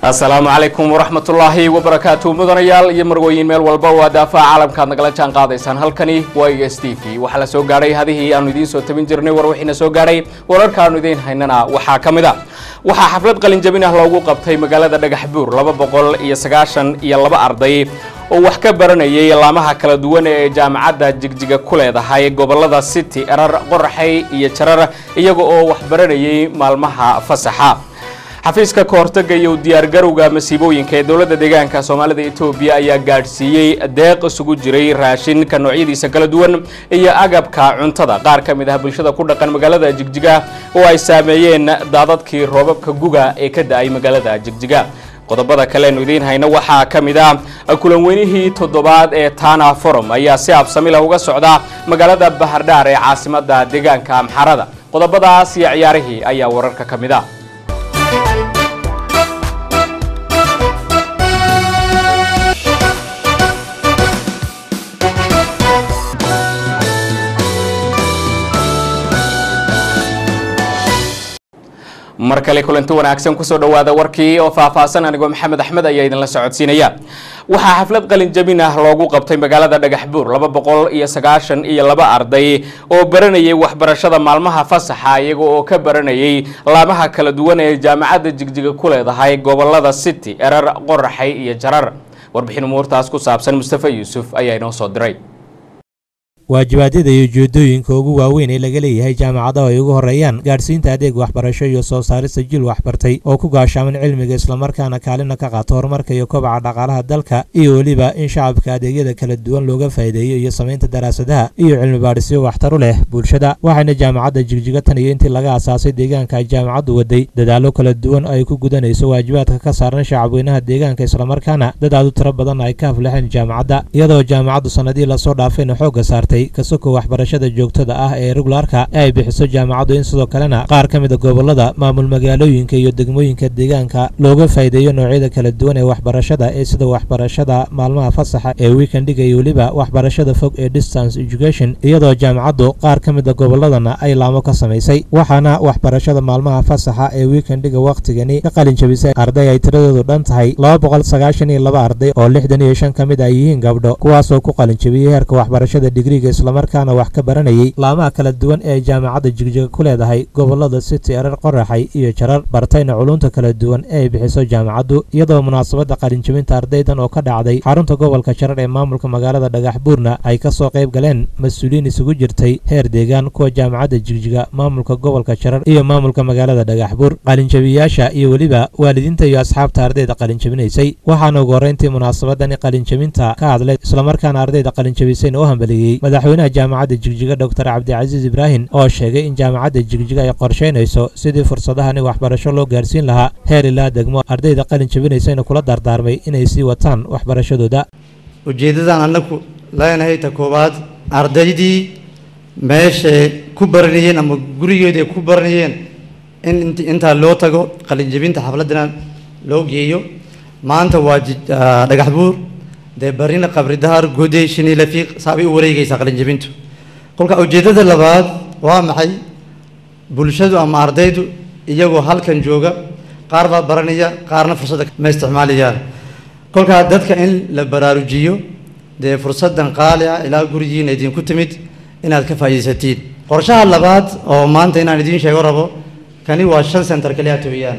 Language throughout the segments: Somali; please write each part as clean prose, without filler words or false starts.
السلام عليكم ورحمة الله وبركاته مدنيال يمروين ميل والبا ودافع عالم كان نقل جان قاديسان halkani waa Estv waxa la soo gaaray hadii aan idin soo tabin jirnay war wixina soo gaaray wararkaan idin haynana waxa kamid ah waxa xaflad qalin jabin ah loogu qabtay magaalada Dhagaxbuur 292 arday oo wax ka baranayay laamaha kala duwan ee jaamacadda Jigjiga ku leedahay gobolada City Erar Qorraxay iyo Jarar iyaga oo wax baranayay maalmaha fasaxa xafiiska koortaga iyo diyaar garowga masiibooyinka ee dawladda deegaanka Soomaalida Itoobiya ayaa gaarsiiyay deeq isugu jiray raashin ka noocyadiisa kala duwan iyo agabka cuntada qaar ka mid ah bulshada ku dhaqan magaalada Jigjiga oo ay saameeyeen daadadkii roobabka guga ee ka da'ay magaalada Jigjiga qodobada kale ee idin hayna waxa kamid ah kulan weynihii toddobaad ee Tana Forum ayaa si absami leh uga socda magaalada Bahardar ee caasimadda deegaanka Amxarada qodobadaas iyo ciyaarihii ayaa wararka kamid ah markale kulanti wanaagsan ku soo dhawaada warkii oo faahfaahsan aniga Maxamed Axmed ayaa idin la socodsiinaya waxa xaflad qalin jabin ah loogu qabtay magaalada Dhagaxbuur 292 arday oo baranayay waxbarashada maalmaha fasaxa iyaga oo ka baranayay laamaha kala duwan ee jaamacadda Jigjiga ku leedahay gobolada City Erar Qorraxay iyo Jarar warbixin muurtaas ku saabsan Mustafa Yusuf ayaa inoo soo diray waajibaadada iyo ujeedooyinka ugu waaweyn ee laga leeyahay jaamacadaha ay ugu horeeyaan gaarsiinta adeeg waxbarasho iyo soo saarista jiil waxbartay oo ku gaashaaman cilmiga isla markaana kaalina ka qaato horumarka iyo kobaca dhaqaalaha dalka iyo waliba in shacabka adeegyada kala duwan looga faa'iideeyo iyo samaynta daraasadaha iyo cilmi baadhisyo waxtar u leh bulshada waxayna jaamacadda Jigjiga tan iyo intii laga aasaasay deegaanka ay jaamacaddu waday dadaalo kala duwan ay ku gudanayso waajibaadka ka saaran shacabweynaha deegaanka isla markaana dad aad u tiro badan ay ka aflaxeen jaamacadda iyadoo jaamacaddu sanadii la soo dhaafayna xoogga saartay kasoo waxbarashada joogtada ah ee regularka ay bixiso jaamacaddu in sidoo kalena qaar ka mid ah gobolada maamul magaalooyinka iyo degmooyinka deegaanka looga faa'iideeyo noocyada kala duwan ee waxbarashada ee sida waxbarashada maalmaha fasaxa ee weekendiga iyo waliba waxbarashada fog ee distance education iyadoo jaamacaddu qaar ka mid ah goboladana ay laamo ka samaysay waxaana waxbarashada maalmaha fasaxa ee weekendiga waqtigani ka qalin jabisay arday ay tiradoodu dhan tahay 292 arday oo 65 ka mid ah yihiin gabdho kuwaas oo ku qalin jabiyay heerka waxbarashada degree isla markaana wax ka baranayay laamaha kala duwan ee jaamacadda Jigjiga ku leedahay gobolada City Erar Qorraxay iyo Jarar bartayna culunta kala duwan ee bixiso jaamacaddu iyadoo munaasabada qalin jabinta ardaydan oo ka dhacday xarunta gobolka Jarar ee maamulka magaalada Dhagaxbuurna ay ka soo qayb galeen mas'uuliyiin isugu jirtay heer deegaan kuwa jaamacadda Jigjiga maamulka gobolka Jarar iyo maamulka magaalada Dhagaxbuur qalin jabiyaasha iyo waliba waalidiinta iyo asxaabta ardayda qalin jabinaysay waxaana ugu horeyntii munaasabadani qalin jabinta ka hadlay isla markaana ardayda qalin jabisay oo hambaliyay madaxweynaha jaamacadda Jigjiga Dr. Cabdicaziz Ibrahim oo sheegay in jaamacadda Jigjiga ay qorsheynayso sidii fursadahani waxbarasho loo gaarsiin lahaa heer ilaa degmo ardayda qalin jabinaysayna kula dardaarmay inay sii wataan waxbarashadooda ujeedadan anagu leenahay ta koobaad ardaydii meesha ku baranayeen ama gurigeeda ku baranayeen in inta loo tago qalin jabinta xafladana loo geeyo maanta waa Dhagaxbuur de barina qabri daar goday shini lafiiq saabi u wareegaysa qalin jabintu kolka ujeedada labaad waa maxay bulshadu ama ardaydu iyagoo halkan jooga qaar baa baranaya qaarna fursad ma isticmaalayaan kolka dadka in la baraarujiyo de fursadan qaali ah ilaa gurigiina idin ku timid inaad ka faa'iideysatiin qorshaha labaad oo maanta inaan idin sheego rabo kani waa 5 center kaliya tooyaan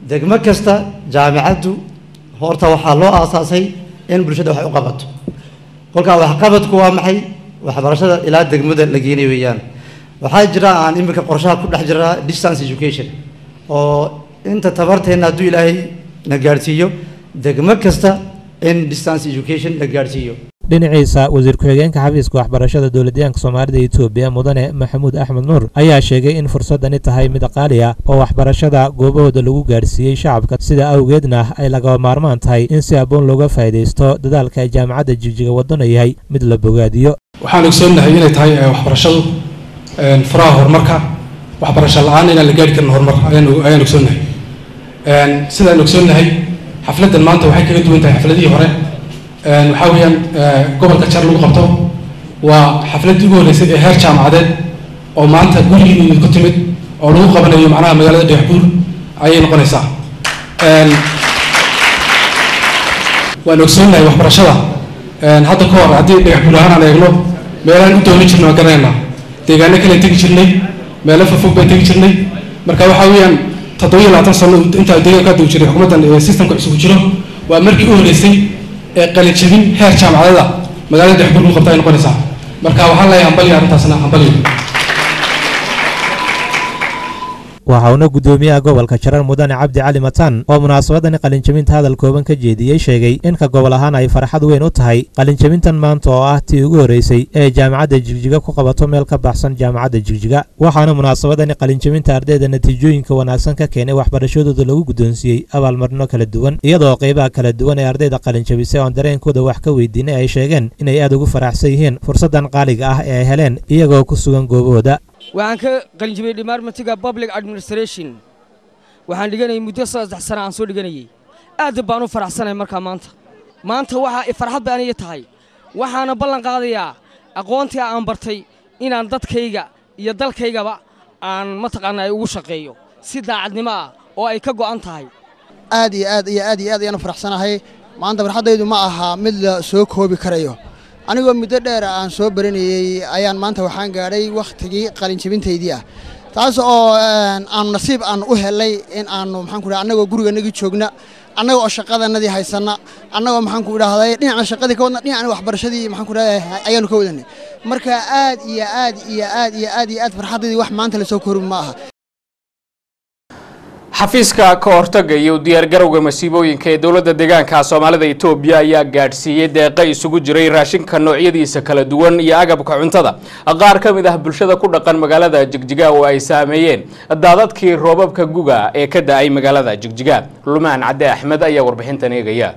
degmo kasta jaamacaddu horta waxa loo aasaasay in bulshada wax u qabato kolka wax qabadku waa maxay waxbarashada ilaa degmada la geenay weeyaan waxa jira aan imika qorshaha ku dhex jira distance education oo inta tabarteena haduu ilaahay na gaarsiiyo degmo kasta in distance education la gaarsiiyo dhinaciisa wasiir ku-xigeenka xafiiska waxbarashada dawladda Soomaalida Itoobiya mudane Maxamuud Axmed Nuur ayaa sheegay in fursadani tahay mid qaali ah oo waxbarashada goobahooda lagu gaarsiiyay shacabka sida awgeedna ay laga maarmaan tahay in si aboon looga faa'iideysto dadaalka jaamacadda Jigjiga wadana yahay mid la bogaadiyo waxaan ogsoonahay inay tahay waxbarashadu faraha horumarka waxbarasho la'aan in la gaari karin horumar ayaan ogsoonahay sidaan ogsoonahay xafladan maanta waxay kaga duwan tahay xafladii hore waxa weeyaan gobolka Jarar lagu qabto waa xafladii ugu horeysay ee heer jaamacadeed oo maanta guriga ku timid oo lagu qabanayo macnaha magaalada Dhagaxbuur ayay noqonaysaa waan ogsoonahay waxbarashada hadda ka hor haddii dhagax buur ahaan aan eegno meelaan u dooni jirnay waan garanaynaa deegaano kale tegi jirnay meelo fofog baan tegi jirnay marka waxaa weeyaan 27 sano intaa deegaanka hadda u jiray xukuumaddan systemka cusub jiro waa markii u horeysay ee qalin jabin heer jaamacadda magaalada dhagax buur qabta ay noqonaysaa marka waxaan leeyahay hambali arrintaasna hambali waxauna gudoomiyaha gobolka Jarar Mudane Cabdi Cali Matan oo munaasabadani qalinjabinta hadal kooban ka jeediyay sheegay in ka gobol ahaan ay farxad weyn u tahay qalinjabintan maanta oo ah tii ugu horeysay ee jaamacadda Jigjiga ku qabato meel ka baxsan jaamacadda Jigjiga waxaana munaasabadani qalinjabinta ardayda natiijooyinka wanaagsan ka keenay waxbarashadooda lagu gudoonsiyay abaalmarino kala duwan iyadoo qaybaha kala duwan ee ardayda qalinjabisay oo dareenkooda wax ka weydiinay ay sheegeen inay aad ugu faraxsan yihiin fursadan qaaliga ah ee ay heleen iyagoo ku sugan goobahooda waxaan ka qalinjabiyay departmentiga public administration waxaan dhiganay muddo 3 sano aan soo dhiganayay aad baan u faraxsanahay maanta waxa farxad baan ii tahay waxaana ballan qaadayaa aqoontii aan bartay inaan dadkayga iyo dalkaygaba aan mataqaanay ugu shaqeeyo si daacadnimo ah oo ay ka go'an tahay aad ayaan faraxsanahay maanta farxadaydu ma aha mid la soo koobi karayo anigoo muddo dheer aan soo baranayay ayaan maanta waxaan gaadhay waqtigii qalinjabintaydii ah taas oo aan nasiib aan u helay in aanu maxaan ku dhahay anagoo guriganagii joogna anagoo shaqadanadii haysana anagoo maxaan ku dhahay dhinaca shaqadii ka wadna dhinaca waxbarashadii maxaan ku dhahay ayaanu ka wadanay marka aad farxadaydu wax maanta la soo koobi ma aha xafiiska ka hortagga iyo diyaargarowga masiibooyinka ee dawladda deegaanka Soomaalida Itoobiya ayaa gaadhsiiyay deeqo isugu jiray raashinka noocyadiisa kala duwan iyo agabka cuntada qaar ka mid ah bulshada ku dhaqan magaalada Jigjiga oo ay saameeyeen daadadkii roobabka guga ee ka da'ay magaalada Jigjiga Lumaan Cabdi Axmed ayaa warbixintan eegaya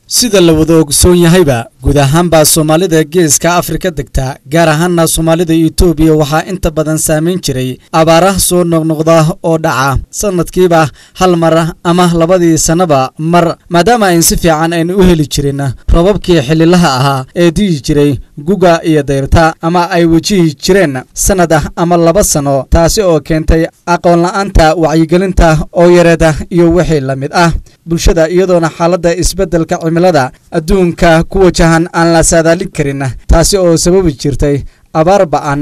sida la wada ogsoon yahayba guud ahaanba Soomaalida geeska Afrika degta gaar ahaan Soomaalida Itoobiya waxa inta badan saameyn jiray abaaraha soo noqnoqda oo dhaca sanadkiiba hal mar ama labadii sanaba mar maadaama ay si fiican ay u heli jireen roobabkii xillilaha ahaa ee dii jiray guga iyo dayrta ama ay wajihi jireen sanad ama 2 sano taasi oo keentay aqoon la'aanta wacyigelinta oo yareeda iyo wixii la mid ah bulshada iyadoona xaaladda isbeddelka cimilada adduunka ku wajahan aan la saadaalin karin taasi oo sababi jirtay abaar ba'an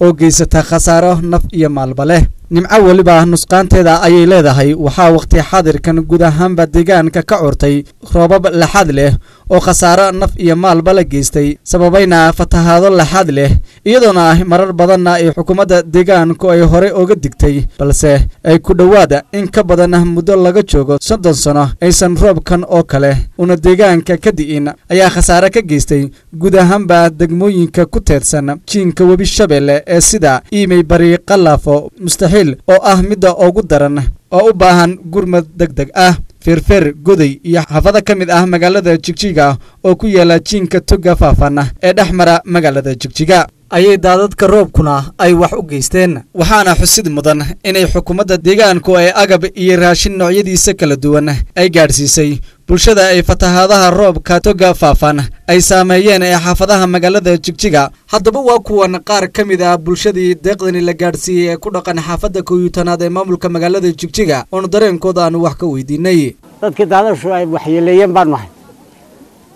oo geysata khasaaro naf iyo maalba leh nimco waliba nusqaanteeda ayay leedahay waxaa waqti xaadirkan guud ahaanba deegaanka ka curtay roobab laxad leh oo khasaaro naf iyo maalba la geystay sababayna fatahaado laxad leh iyadoona marar badan ay xukuumadda deegaanku ay hore uga digtay balse ay ku dhawaada in ka badan muddo laga joogo 30 sano aysan roobkan oo kale una deegaanka ka di'in ayaa khasaaro ka geystay guud ahaanba degmooyinka ku teedsan jiinka webi Shabeelle ee sida iimay bari qalaafo oo ah midda ugu daran oo u baahan gurmad degdeg ah firfir goday iyo xafada ka mid ah magaalada Jigjiga oo ku yaala jiinka toga faafana ee dhaxmara magaalada Jigjiga ayay daadadka roobkuna ay wax u geysteen waxaana xusid mudan inay xukuumadda deegaanku ay agab iyo raashin noocyadiisa kala duwan ay gaarsiisay bulshada ay fatahaadaha roobka toga faafan ay saameeyeen ee xaafadaha magaalada Jigjiga haddaba waa kuwan qaar ka mid ah bulshadii deeqdani la gaarsiiyay ee ku dhaqan xaafadda Kooyutanaad ee maamulka magaalada Jigjiga oo dareenkooda aan wax ka weydiinay dadkii daadashu ay waxyeeleeyeen baan nahay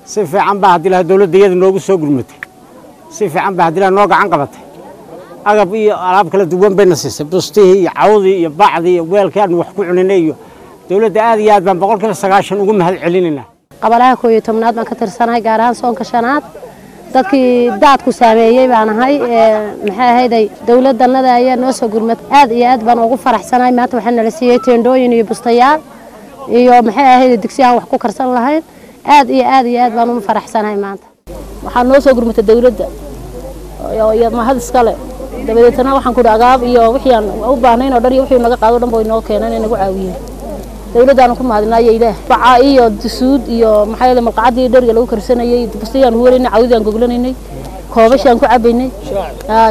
si fiican baa hadii dawladda noogu soo gurmatay si fiican baa hadii noo gacan qabatay agab iyo alaab kala duwan bayna siisay bustii iyo cawdi iyo bacdi iyo weelkaan wax ku cuninay iyo dawladda aad baan 190 ugu mahad celinayna qabalaha Kooyutanaad baan ka tirsanahay gaar ahaan soonka shanaad dadkii daad ku saameeyay baan ahay maxay ahayd dawladdanada ayaa noo soo gurmad aad baan ugu faraxsanahay maanta waxaan nala siiyay teendooyin iyo bustayaal iyo maxay ahayd digsi aan wax ku karsan lahayn aad baan ugu faraxsanahay maanta waxaan noo soo gurmatay dawladda iyo mahad iskale dabadeetana waxaan ku dhagaab iyo wixii aan u baahnayn oo dhan iyo wixii naga qaado dhan boo inoo keenan inagu caawiyeen dawladdaanu ku mahadnaayo ilaah baca iyo disuud iyo maxay la malqacadii dhariga lagu karsanayay bustayaan huureynay cawdaan goglanay koobashaan ku cabaynay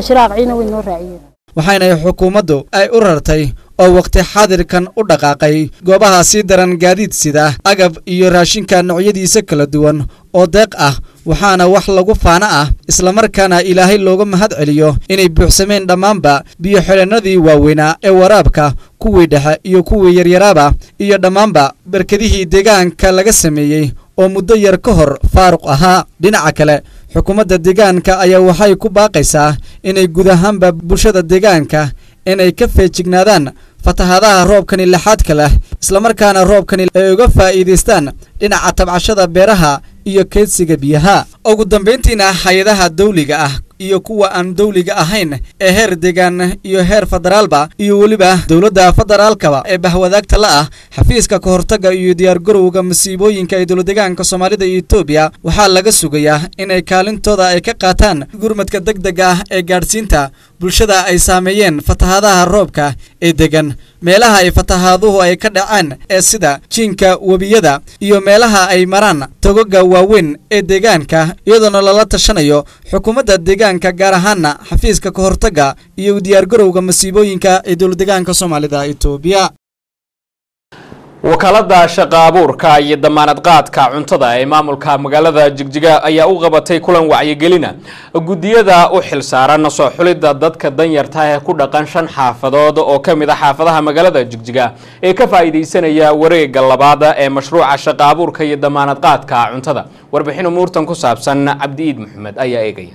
shiraaqciina way noo raaciyeen waxayna xukuumaddu ay u rartay oo waqti xaadirkan u dhaqaaqay goobaha si daran gaadiid sida agab iyo raashinka noocyadiisa kala duwan oo deeq ah waxaana wax lagu faana ah islamarkaana ilaahay looga mahad celiyo inay buuxsameen dhammaanba biyo xidhannadii waaweynaa ee waraabka kuwii dhexe iyo kuwii yaryaraaba iyo dhammaanba barkadihii deegaanka laga sameeyey oo muddo yar ka hor faaruq ahaa. dhinaca kale xukuumadda deegaanka ayaa waxay ku baaqaysaa inay guud ahaanba bulshada deegaanka inay ka feejignaadaan fatahaadaha roobkani lixaadka leh islamarkaana roobkani ay uga faa'iidaystaan dhinaca tabcashada beeraha iyo keydsiga biyaha. ugu dambayntiina hay-adaha dawliga ah iyo kuwa aan dawliga ahayn ee heer deegaan iyo heer federaalba iyo weliba dowladda federaalkaba ee bahwadaagta la ah xafiiska ka hortagga iyo diyaargarowga masiibooyinka ee dowladdeegaanka Soomaalida iyo Itoobiya waxaa laga sugayaa inay kaalintooda ay ka qaataan gurmadka degdega ah ee gaadhsiinta bulshada ay saameeyeen fatahaadaha roobka ee degan meelaha ay fatahaaduhu ay ka dhacaan ee sida jiinka webiyada iyo meelaha ay maraan togoga waaweyn ee deegaanka iyadoo lala tashanayo xukuumadda deegaanka gaar ahaan xafiiska ka hortagga iyo diyaargarowga masiibooyinka ee dowladdeegaanka Soomaalida Itoobiya. wakaalada shaqo abuurka iyo damaanad qaadka cuntada ee maamulka magaalada Jigjiga ayaa u qabatay kulan wacyigelina gudiyada u xilsaaran soo xulida dadka danyarta ah ku dhaqan 5 xaafadood oo kamid ah xaafadaha magaalada Jigjiga ee ka faa'iideysanaya wareegga labaad ee mashruuca shaqo abuurka iyo damaanad qaadka cuntada. warbixin umuurtan ku saabsan Cabdi Maxamed ayaa eegaya.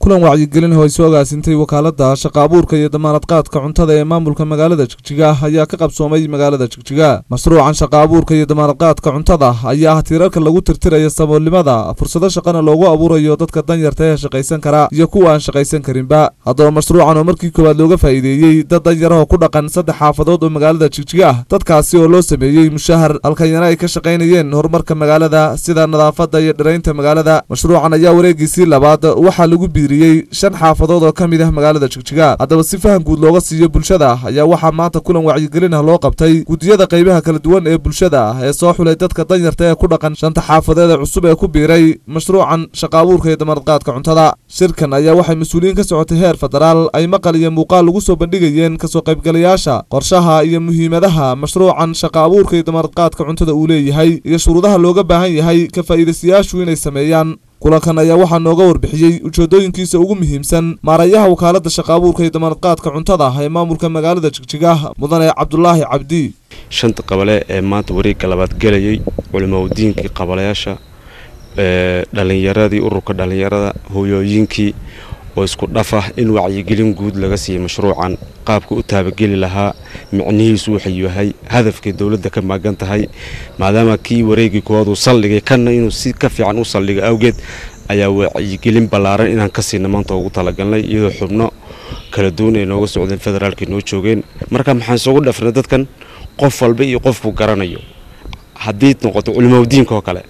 kulan wacyigelin oo ay soo agaasintay wakaalada shaqo abuurka iyo damaanad qaadka cuntada ee maamulka magaalada Jigjiga ayaa ka qabsoomay magaalada Jigjiga. mashruucan shaqo abuurka iyo damaanad qaadka cuntada ayaa tirarka lagu tirtirayo saboolnimada fursado shaqana loogu abuurayo dadka danyarta ee shaqaysan kara iyo kuwa aan shaqaysan karinba. haddaba mashruucan oo markii koowaad looga faa'iideeyay dad danyar oo ku dhaqan 3 xaafadood oo magaalada Jigjiga ah dadkaasi oo loo sameeyay mushahar halkayna ay ka shaqaynayeen horumarka magaalada sida nadaafadda iyo dhiraynta magaalada. mashruucan ayaa wareegiisii labaad waxa lagu 5 xaafadood oo kamid ah magaalada Jigjiga. haddaba si faham guud looga siiyo bulshada ayaa waxa maanta kulan wacyigelin ah loo qabtay gudiyada qaybaha kala duwan ee bulshada ee soo xulay dadka danyarta ee ku dhaqan 5 xaafadood cusub ee ku biiray mashruucan shaqo abuurka iyo damaanad qaadka cuntada. shirkan ayaa waxay mas'uuliyiin ka socotay heer federaal ay maqal iyo muuqaal lagu soo bandhigayeen ka soo qaybgalayaasha qorshaha iyo muhiimadaha mashruucan shaqo abuurka iyo damaanad qaadka cuntada uu leeyahay iyo shuruudaha looga baahan yahay ka faa'iideystayaashu inay sameeyaan. kulankan ayaa waxaa nooga warbixiyay ujeedooyinkiisa ugu muhiimsan maarayaha wakaalada shaqo abuurka iyo damaanad qaadka cuntada ee maamulka magaalada Jigjiga mudane Cabdullaahi Cabdi. 5 qabale ee maanta wareegga labaad galayay culimadiinkii qabalayaasha dhalinyaradii ururka dhalinyarada hooyooyinkii oo isku dhafa in wacyigelin guud laga siiyay mashruucan qaabka u taabageli lahaa macnihiisu wuxuu yahay hadafka dawladda ka maagan tahay maadaama kii wareegii koowaad uu saldhigay kana inuu si ka fiican u saldhigo awgeed ayaa wacyigelin ballaaran inaan ka siino maanta ugu talagalnay iyadoo xubno kala duwan ay nooga socdeen federaalka noo joogeen. marka maxaan soo dhafnay dadkan qof walba iyo qofku garanayo haddii noqoto culimadiinka oo kale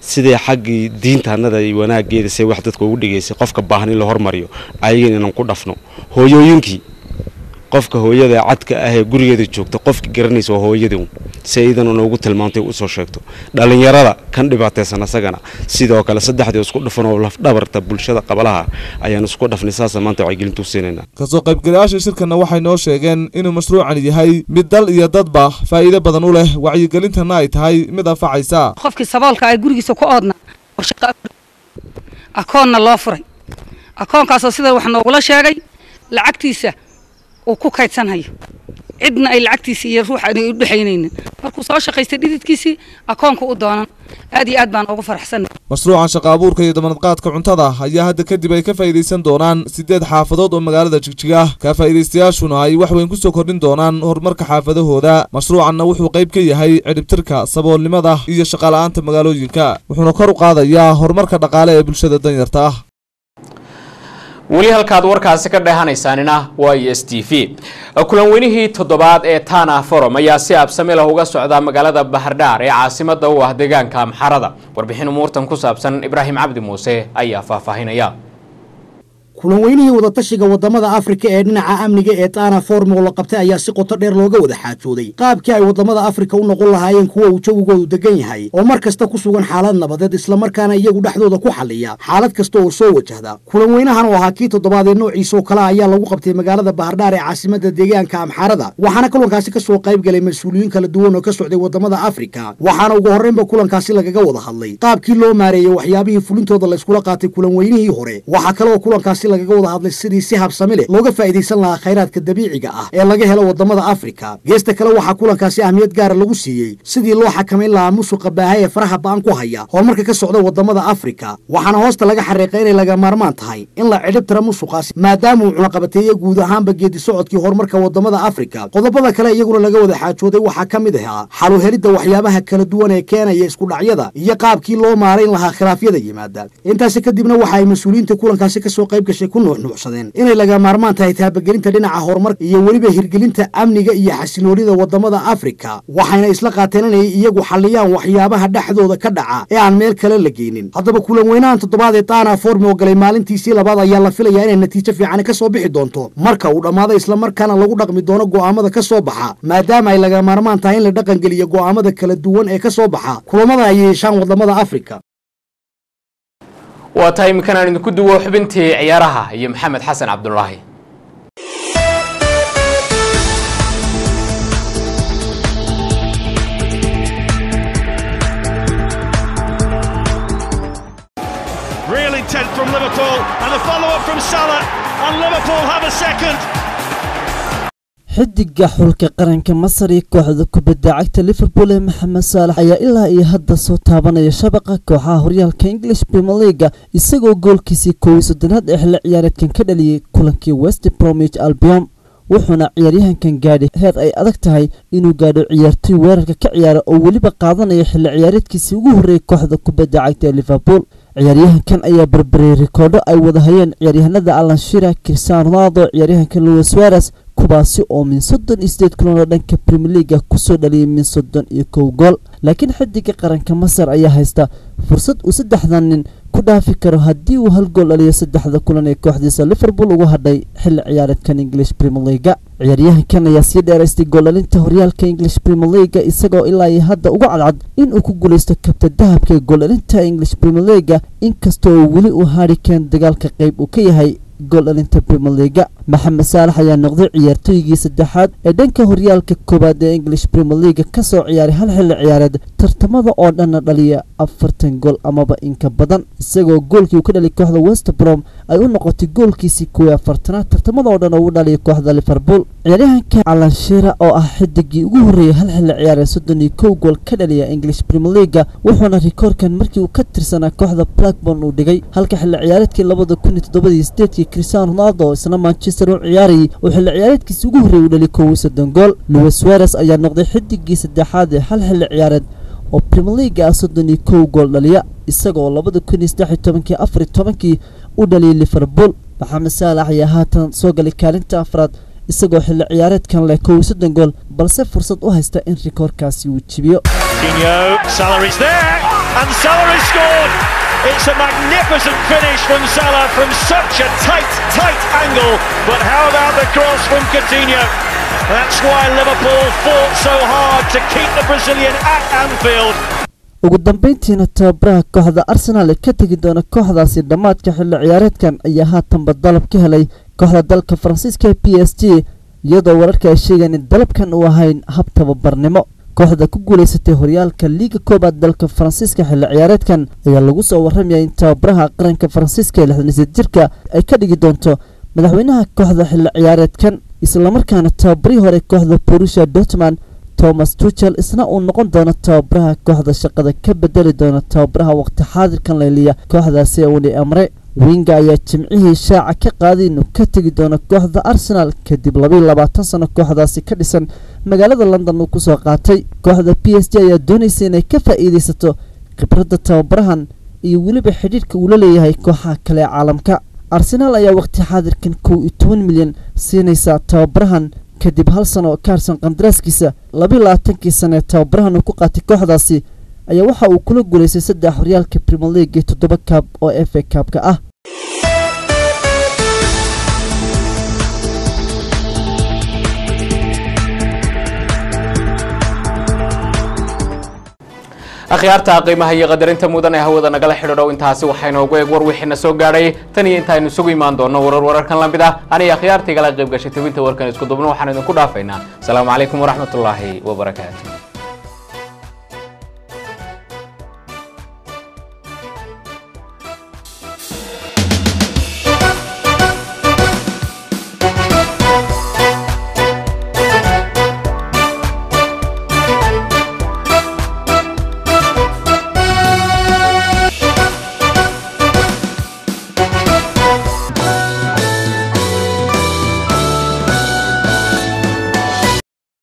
sidee xaqii diintaanada iyo wanaageeda say wax dadka ugu dhigaysay qofka baahan in la hormariyo ayagana inaan ku dhafno hooyooyinkii qofka hooyada cadka ah ee gurigeeda joogta qofka garanaysa hooyada sayidana noogu tilmaantay u soo sheegto dhalinyarada kan dhibaataysan asagana sidoo kale saddexdii isku dhafan oo laf dhabarta bulshada qabalaha ayaan isku dhafnay saas maanta wacyigelin u siinayna. ka soo qaybgalayaasha shirkana waxay noo sheegeen inuu mashruucan yahay mid dal iyo dadba faa'iido badan u leh wacyigelintana ay tahay mid anfacaysa qofkii saboolka ay gurigiisa ku oodna akoonna loo furay akoonkaas sida wax noogula sheegay lacagtiisa oo ku kaydsanhayo cidna ay lacagtiisa iyo ruux ay u dhaxaynaynin markuu soo shaqaystay dhididkiisii akoonka u doonan aad iyo aad baan ugu faraxsan. mashruucan shaqo abuurka iyo damaanad qaadka cuntada ayaa hadda kadib ay ka faa'iideysan doonaan 8 xaafadood oo magaalada Jigjiga ka faa'iideystayaashuna ay wax weyn ku soo kordhin doonaan horumarka xaafadahooda. mashruucanna wuxuu qayb ka yahay ciribtirka saboolnimada iyo shaqo la'aanta magaalooyinka wuxuuna kor u qaadayaa horumarka dhaqaale ee bulshada danyarta ah. weli halkaad warkaasi ka dheehanaysaanina waa Estv. kulan weynihii toddobaad ee Tana Forum ayaa si absame leh uga socda magaalada Bahardar ee caasimadda u ah deegaanka Amxarada. warbixin umuurtan ku saabsan Ibraahim Cabdi Muuse ayaa faahfaahinaya. kulan weynihii wadatashiga wadamada Afrika ee dhinaca amniga ee taana forum oo la qabtay ayaa si qoto dheer looga wada xaajooday qaabkii ay wadamada Afrika u noqon lahaayeen kuwa uu jawigoodu degan yahay oo mar kasta ku sugan xaalad nabadeed isla markaana iyagu dhaxdooda ku xalliya xaalad kasta oo soo wajahda kulan weynahan oo ahaa kii toddobaad ee noociisa oo kala ayaa lagu qabtay magaalada Bahardar ee caasimadda deegaanka Amxaarada waxaana kulankaasi ka soo qayb galay mas'uuliyiin kala duwan oo ka socday wadamada Afrika waxaana ugu horreynba kulankaasi lagaga wada hadlay qaabkii loo maareeyay waxyaabihii fulintooda la iskula qaatay kulan weynihii hore waxa kale oo kulankaasi lagaga wada hadlay sidii si habsami leh looga faa'iideysan lahaa khayraadka dabiiciga ah ee laga helo wadamada Afrika geesta kale waxa kulankaasi ahmiyad gaar ah lagu siiyay sidii loo xakameyn lahaa musuqa baahay ee faraha baan ku haya horumarka ka socda wadamada Afrika waxaana hoosta laga xariiqay inay laga maarmaan tahay in la cidhib tiro musuqaasi maadaama uu cunaqabateeyay guud ahaanba geedi socodkii horumarka wadamada Afrika qodobada kale iyaguna laga wada xaajooday waxa ka mid ah xal u helidda waxyaabaha kala duwan ee keenaya isku dhacyada iyo qaabkii loo maareyn lahaa khilaafyada yimaada intaas kadibna waxa ay mas'uuliyiinta kulankaasi ka soo qayb gashay ku nuuxnuuxsadeen inay laga maarmaan tahay taabagelinta dhinaca horumarka iyo weliba hirgelinta amniga iyo xasiloonida wadamada Afrika waxayna isla qaateen inay iyagu xalliyaan waxyaabaha dhaxdooda ka dhaca ee aan meel kale la geynin haddaba kulan weynahan toddobaad ee taana forum oo galay maalintiisii labaad ayaa la filayaa inay natiijo fiican ka soo bixi doonto marka uu dhamaado isla markaana lagu dhaqmi doono go'aamada ka soo baxa maadaama ay laga maarmaan tahay in la dhaqan geliyo go'aamada kala duwan ee ka soo baxa kulamada ay yeeshaan wadamada Afrika waa tahay imkan aan idinku duwo xubintii ciyaaraha iyo Maxamed Xasan Cabdullaahi Real intent from Liverpool and a follow-up from Salah and Liverpool have a second. xidiga xulka qaranka Masar ee kooxda kubadda cagta Liverpool ee Maxamed Salah ayaa ilaa iyo hadda soo taabanaya shabaqa kooxaha horyaalka English Premier League isagoo goolkiisii 13aad ee xilli ciyaareedkan ka dhaliyay kulankii West Bromwich Albion wuxuuna ciyaaryahankan gaadhay heer ay adag tahay inuu gaadho ciyaartoy weerarka ka ciyaara oo weliba qaadanaya xilli ciyaareedkiisii ugu horreeyay kooxda kubadda cagta ee Liverpool ciyaaryahankan ayaa barbaray rikoodho ay wada hayeen ciyaaryahanada Alan Shearer, Cristiano Ronaldo, ciyaaryahanka Luis Suarez kubaasi oo min 38 kulan oo dhanka Premier League ku soo dhaliyay min 31 gool laakiin xidiga qaranka Masar ayaa haysta fursad uu saddexdan nin ku dhaafi karo haddii uu hal gool dhaliyo saddexda kulan ee kooxdiisa Liverpool ugu hadhay xilli ciyaareedkan English Premier League ciyaaryahankan ayaa sii dheeraystay gool dhalinta horyaalka English Premier League isagoo ilaa iyo hadda uga cadcad in uu ku guuleysto kabta dahabka gool dhalinta English Premier League inkastoo weli uu Harry Kane dagaalka qayb uu ka yahay gool dhalinta Premier League Maxamed Salah ayaa noqday ciyaartoygii saddexaad ee dhanka horyaalka koobaad ee English Premier League ka soo ciyaaray hal xilli ciyaareed tartamada oo dhan dhaliya 40 gool amaba in ka badan isagoo goolkii uu ka dhaliyay kooxda West Brom ay u noqotay goolkiisii 40aad tartamada oo dhan uu dhaliyay kooxda Liverpool ciyaaryahanka Alan Shearer oo ah xidigii ugu horreeyay hal xilli ciyaareed 31 gool ka dhaliyay English Premier League wuxuuna rikoorkan markii uu ka tirsanaa kooxda Blackburn uu dhigay halka xilli ciyaareedkii 2007 Cristiano Ronaldo isna Manchester u ciyaarayay oo xilli ciyaareedkiisii ugu horreeyay u dhaliyay 30 gool Luis Suarez ayaa noqday xidigii saddexaad ee hal xilli ciyaareed oo Premier League 31 gool dhaliya isagoo 2013-14 u dhaliyay Liverpool Maxamed Salah ayaa haatan soo galay kaalinta afraad isagoo xilli ciyaareedkan leh 30 gool balse fursad u haysta in rikoorkaasi uu jibiyo Salah is there and Salah has scored. It's a magnificent finish from Salah from such a tight angle. But how about the cross from Coutinho? That's why Liverpool fought so hard to keep the Brazilian at Anfield. ugu dambeyntiina tababaraha kooxda Arsenal ee ka tagi doona kooxdaasi dhamaadka xilli ciyaareedkan ayaa haatanba dalab ka helay kooxda dalka Faransiiska ee PSG iyadoo wararka ay sheegayaan in dalabkan uu ahayn hab tababarnimo kooxda ku guuleysatay horyaalka liiga koobaad dalka Faransiiska xilli ciyaareedkan ayaa lagu soo warramay in tababaraha qaranka Faransiiska ee 68 jirka ay ka dhigi doonto madaxweynaha kooxda xilli ciyaareedkan isla markaana tababarii hore kooxda Borussia Dortmund Thomas Tuchel isna uu noqon doono tababaraha kooxda shaqada ka bedeli doona tababaraha waqti xaadirkan leeliya kooxdaasi uu amray Winga ayaa jimcihii shaaca ka qaaday inuu ka tagi doono kooxda Arsenal kadib 22 sano kooxdaasi ka dhisan magaalada London uu ku soo qaatay kooxda PSG ayaa doonaysa inay ka faa'iideysato khibradda tababarahan iyo weliba xidhiidhka uu la leeyahay kooxaha kale caalamka Arsenal ayaa waqti xaadirkan 12 milyan siinaysa tababarahan kadib hal sano kaarsan qandaraaskiisa 22 sano tababarahan uu ku qaatay kooxdaasi ayaa waxa uu kula guuleystay 3 horyaalka Premier League 7 kaab oo FA Cup-ka ah akhyaarta qiimaha iyo qadarinta mudan ee hawada nagala xidhiidho intaasi waxaynu ugu eeg war wixina soo gaadhay tan iyo intaaynu isugu imaan doono wararkan la mid ah aniga akhyaarta igala qayb gashay tawinta warkan isku dubno waxaan idinku dhaafaynaa asalaamu calaykum waraxmatullaahi wabarakaatuh